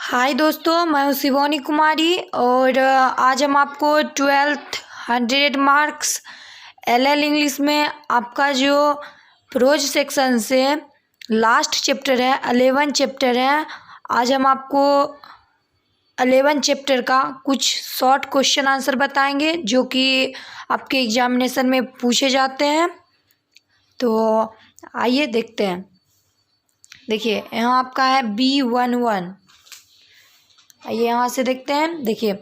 हाय दोस्तों, मैं हूँ शिवानी कुमारी और आज हम आपको 12th 100 मार्क्स एलएल इंग्लिश में आपका जो प्रोज सेक्शन से लास्ट चैप्टर है 11 चैप्टर है। आज हम आपको 11 चैप्टर का कुछ शॉर्ट क्वेश्चन आंसर बताएंगे जो कि आपके एग्जामिनेशन में पूछे जाते हैं। तो आइए देखते हैं। देखिए यहाँ आपका है B11। आइए यहाँ से देखते हैं। देखिए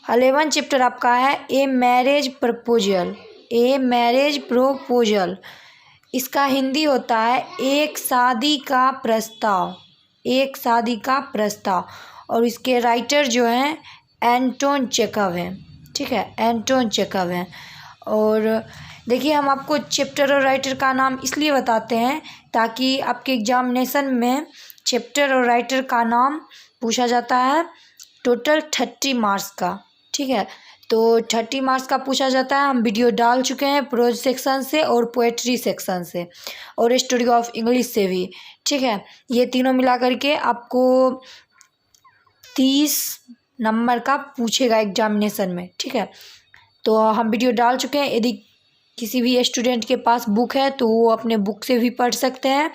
11 चैप्टर आपका है a marriage proposal. A marriage proposal इसका हिंदी होता है एक शादी का प्रस्ताव। एक शादी का प्रस्ताव। और इसके राइटर जो हैं एंटोन चेखव हैं। ठीक है, एंटोन चेखव हैं। और देखिए हम आपको चैप्टर और राइटर का नाम इसलिए बताते हैं ताकि आपके एग्जामिनेशन में चैप्टर और राइटर का नाम पूछा जाता है टोटल 30 मार्क्स का। ठीक है, तो 30 मार्क्स का पूछा जाता है। हम वीडियो डाल चुके हैं प्रोज सेक्शन से और पोएट्री सेक्शन से और स्टोरी ऑफ इंग्लिश से भी। ठीक है, ये तीनों मिला करके आपको 30 नंबर का पूछेगा एग्जामिनेशन में। ठीक है, तो हम वीडियो डाल चुके हैं। यदि किसी भी स्टूडेंट के पास बुक है तो वो अपने बुक से भी पढ़ सकते हैं।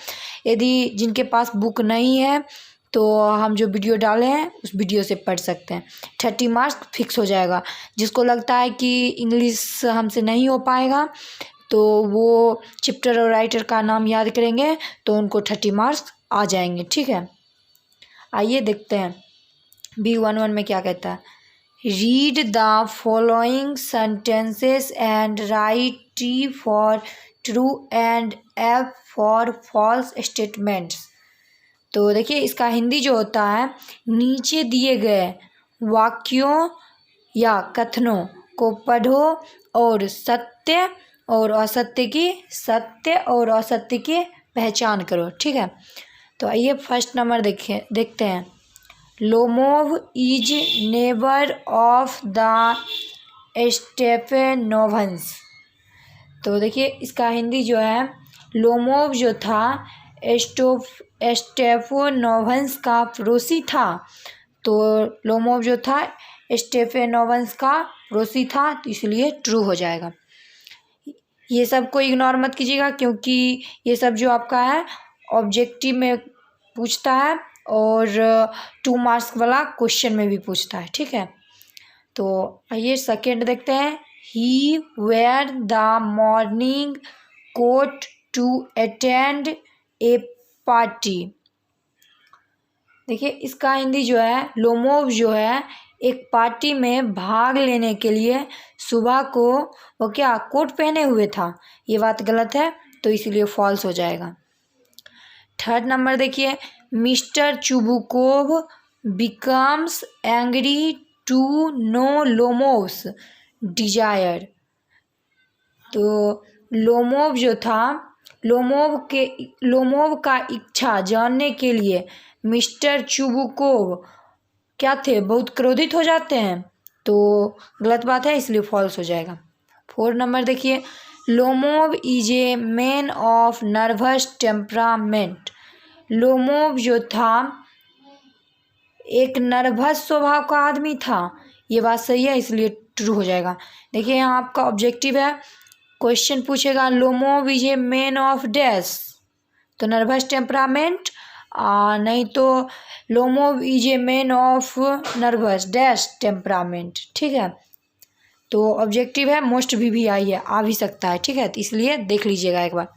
यदि जिनके पास बुक नहीं है तो हम जो वीडियो डाले हैं उस वीडियो से पढ़ सकते हैं। 30 मार्क्स फिक्स हो जाएगा। जिसको लगता है कि इंग्लिश हमसे नहीं हो पाएगा तो वो चैप्टर और राइटर का नाम याद करेंगे तो उनको 30 मार्क्स आ जाएंगे। ठीक है, आइए देखते हैं B11 में क्या कहता है। Read the following sentences and write T for true and F for false statements. तो देखिए इसका हिंदी जो होता है नीचे दिए गए वाक्यों या कथनों को पढ़ो और सत्य और असत्य की पहचान करो। ठीक है, तो आइए फर्स्ट नंबर देखते हैं। Lomov is neighbour of the Stephanovs. तो देखिए इसका हिंदी जो है लोमोव जो था स्टेफेनोवंस का पड़ोसी था। तो लोमोव जो था स्टेफेनोवंस का पड़ोसी था, तो इसलिए ट्रू हो जाएगा। ये सब को इग्नोर मत कीजिएगा क्योंकि ये सब जो आपका है ऑब्जेक्टिव में पूछता है और 2 मार्क्स वाला क्वेश्चन में भी पूछता है। ठीक है, तो आइए सेकेंड देखते हैं। He wear the morning coat to attend a party. देखिए इसका हिंदी जो है लोमोव जो है एक पार्टी में भाग लेने के लिए सुबह को वो क्या कोट पहने हुए था। ये बात गलत है तो इसीलिए फॉल्स हो जाएगा। थर्ड नंबर देखिए। Mister Chubukov becomes angry to know Lomov's desire. तो लोमोव जो था लोमोव का इच्छा जानने के लिए मिस्टर चुबुकोव क्या थे, बहुत क्रोधित हो जाते हैं। तो गलत बात है इसलिए फॉल्स हो जाएगा। 4 नंबर देखिए। Lomov is a man of nervous temperament. Lomov जो था एक नर्वस स्वभाव का आदमी था। ये बात सही है इसलिए ट्रू हो जाएगा। देखिए यहाँ आपका ऑब्जेक्टिव है, क्वेश्चन पूछेगा Lomov is a man of dash, तो नर्वस टेम्परामेंट, नहीं तो Lomov is a man of nervous dash temperament. ठीक है, तो ऑब्जेक्टिव है मोस्ट भी आई है, आ भी सकता है। ठीक है, तो इसलिए देख लीजिएगा एक बार।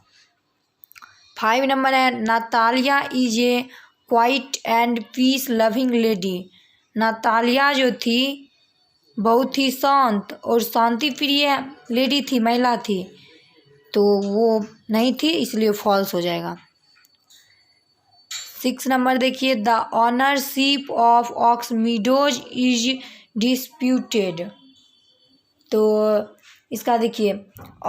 5 नंबर है। Natalia is a quiet and peace loving lady. Natalia जो थी बहुत ही शांत और शांति प्रिय लेडी थी, महिला थी, तो वो नहीं थी इसलिए फॉल्स हो जाएगा। 6 नंबर देखिए। The ownership of aux meadows is disputed. तो इसका देखिए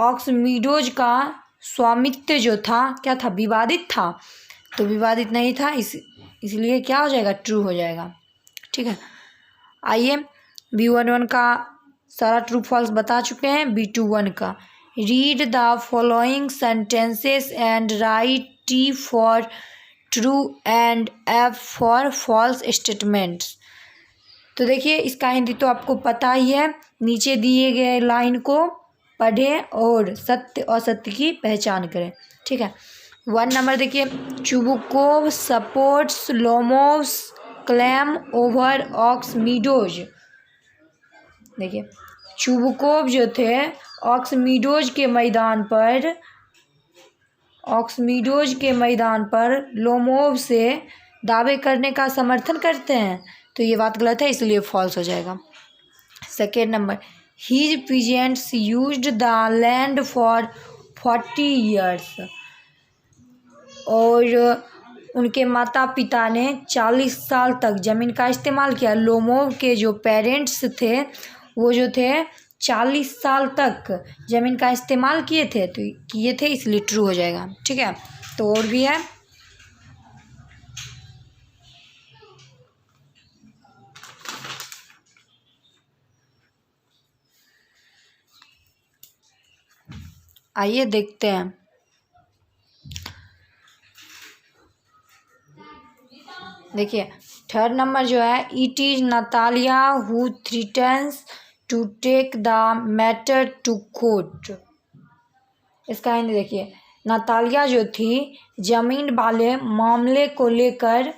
ऑक्स मीडोज का स्वामित्व जो था क्या था, विवादित था। तो विवादित नहीं था इसलिए क्या हो जाएगा, ट्रू हो जाएगा। ठीक है, आइए B11 का सारा ट्रू फॉल्स बता चुके हैं। B21 का। Read the following sentences and write T for true and F for false statements. तो देखिए इसका हिंदी तो आपको पता ही है, नीचे दिए गए लाइन को पढ़ें और सत्य और असत्य की पहचान करें। ठीक है, 1 नंबर देखिए, चुबुकोव सपोर्ट्स लोमोव्स क्लेम ओवर ऑक्समीडोज। देखिए चुबुकोव जो थे ऑक्समीडोज के मैदान पर लोमोव से दावे करने का समर्थन करते हैं, तो ये बात गलत है, इसलिए फॉल्स हो जाएगा। 2 number, his peasants used the land for 40 years. और उनके माता पिता ने 40 साल तक ज़मीन का इस्तेमाल किया। लोमोव के जो पेरेंट्स थे वो जो थे 40 साल तक ज़मीन का इस्तेमाल किए थे, इसलिए ट्रू हो जाएगा। ठीक है, तो और भी है, आइए देखते हैं। देखिए 3rd नंबर जो है, it is Natalia who threatens to take the matter to court. इसका हिंदी देखिए, नतालिया जो थी जमीन वाले मामले को लेकर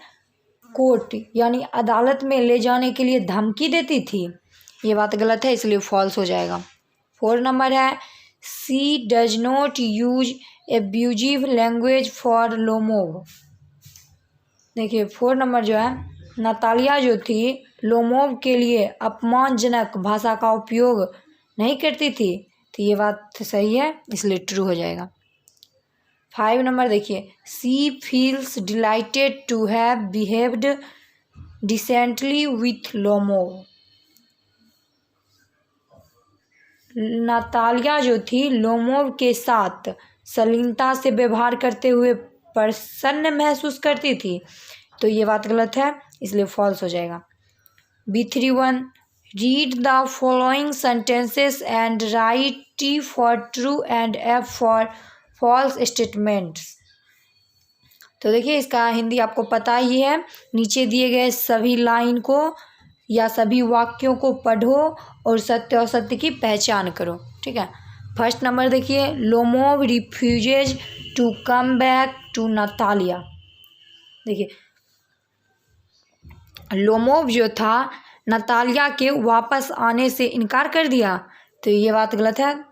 कोर्ट यानी अदालत में ले जाने के लिए धमकी देती थी। ये बात गलत है, इसलिए फॉल्स हो जाएगा। 4 नंबर है, she does not use abusive language for Lomov. देखिए 4 नंबर जो है, नतालिया जो थी लोमोव के लिए अपमानजनक भाषा का उपयोग नहीं करती थी, तो ये बात सही है, इसलिए ट्रू हो जाएगा। 5 नंबर देखिए, she feels delighted to have behaved decently with Lomov. Natalia जो थी लोमोव के साथ शालीनता से व्यवहार करते हुए प्रसन्न महसूस करती थी, तो ये बात गलत है, इसलिए फॉल्स हो जाएगा। B31, read the following sentences and write T for true and F for false statements. तो देखिए इसका हिंदी आपको पता ही है, नीचे दिए गए सभी लाइन को या सभी वाक्यों को पढ़ो और सत्य और असत्य की पहचान करो। ठीक है, 1st नंबर देखिए, Lomov refuses to come back to Natalia. देखिए लोमोव जो था नतालिया के वापस आने से इनकार कर दिया, तो ये बात गलत है,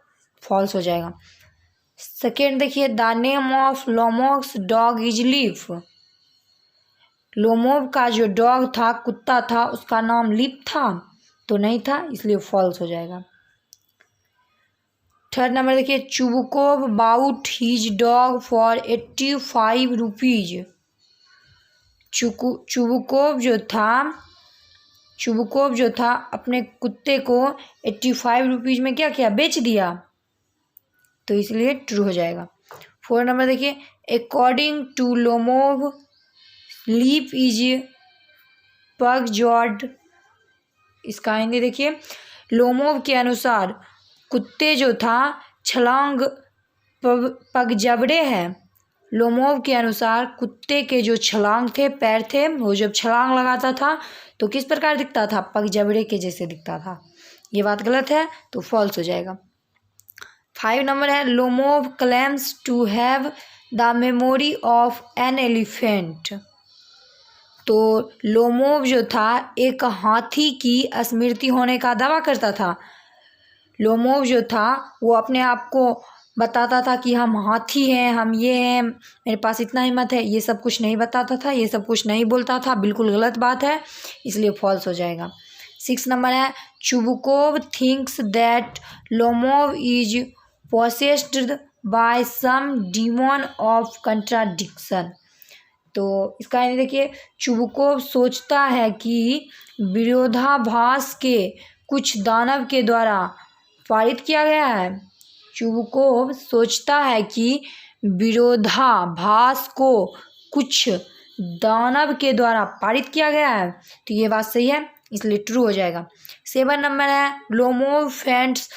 फॉल्स हो जाएगा। 2nd देखिए, the name of Lomov's dog is Leaf. Lomov का जो डॉग था, कुत्ता था, उसका नाम लीफ था, तो नहीं था, इसलिए फॉल्स हो जाएगा। 3rd नंबर देखिए, Chubukov bought his dog for 85 rupees. Chubukov जो था अपने कुत्ते को 85 रुपीज में क्या किया, बेच दिया, तो इसलिए ट्रू हो जाएगा। 4 नंबर देखिए, according to Lomov Leaf is pug jawed. इसका हिंदी देखिए, लोमोव के अनुसार कुत्ते जो था छलांग पगजबड़े हैं। लोमोव के अनुसार कुत्ते के जो छलांग थे, पैर थे, वो जब छलांग लगाता था तो किस प्रकार दिखता था, पगजबड़े के जैसे दिखता था। ये बात गलत है, तो फॉल्स हो जाएगा। 5 नंबर है, Lomov claims to have the memory of an elephant. तो लोमोव जो था एक हाथी की स्मृति होने का दावा करता था। लोमोव जो था वो अपने आप को बताता था कि हम हाथी हैं, हम ये हैं, मेरे पास इतना हिम्मत है, ये सब कुछ नहीं बताता था, ये सब कुछ नहीं बोलता था, बिल्कुल गलत बात है, इसलिए फॉल्स हो जाएगा। 6 नंबर है, Chubukov thinks that Lomov is possessed by some demon of contradiction. तो इसका यानी देखिए, चुबुकोव सोचता है कि विरोधाभास के कुछ दानव के द्वारा पारित किया गया है। चुबुकोव सोचता है कि विरोधाभास को कुछ दानव के द्वारा पारित किया गया है, तो ये बात सही है, इसलिए ट्रू हो जाएगा। 7 नंबर है, Lomov faints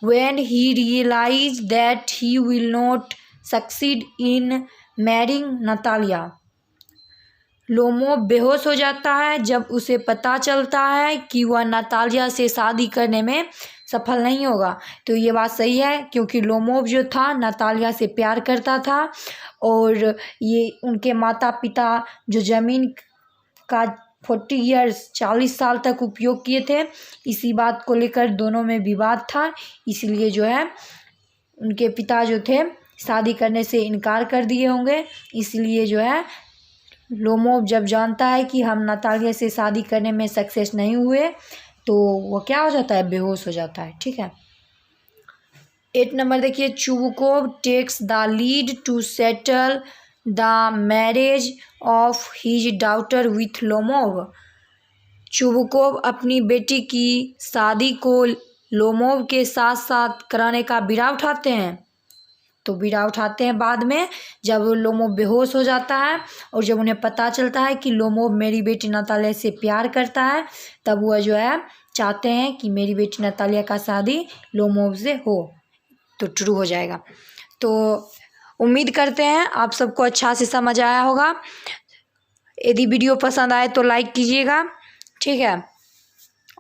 when he realise that he will not succeed in marrying Natalia. Lomov बेहोश हो जाता है जब उसे पता चलता है कि वह नतालिया से शादी करने में सफल नहीं होगा। तो ये बात सही है, क्योंकि लोमोव जो था नतालिया से प्यार करता था और ये उनके माता पिता जो ज़मीन का 40 ईयर्स 40 साल तक उपयोग किए थे, इसी बात को लेकर दोनों में विवाद था। इसलिए जो है उनके पिता जो थे शादी करने से इनकार कर दिए होंगे। इसलिए जो है लोमोव जब जानता है कि हम नतालिया से शादी करने में सक्सेस नहीं हुए, तो वो क्या हो जाता है, बेहोश हो जाता है। ठीक है। 8 नंबर देखिए, Chubukov takes the lead to settle the marriage of his daughter with Lomov. Chubukov अपनी बेटी की शादी को लोमोव के साथ साथ कराने का बीड़ा उठाते हैं। तो बीड़ा उठाते हैं बाद में, जब लोमोव बेहोश हो जाता है और जब उन्हें पता चलता है कि लोमोव मेरी बेटी नतालिया से प्यार करता है, तब वह जो है चाहते हैं कि मेरी बेटी नतालिया का शादी लोमोव से हो, तो ट्रू हो जाएगा। तो उम्मीद करते हैं आप सबको अच्छा से समझ आया होगा। यदि वीडियो पसंद आए तो लाइक कीजिएगा। ठीक है।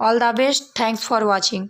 All the best. Thanks for watching.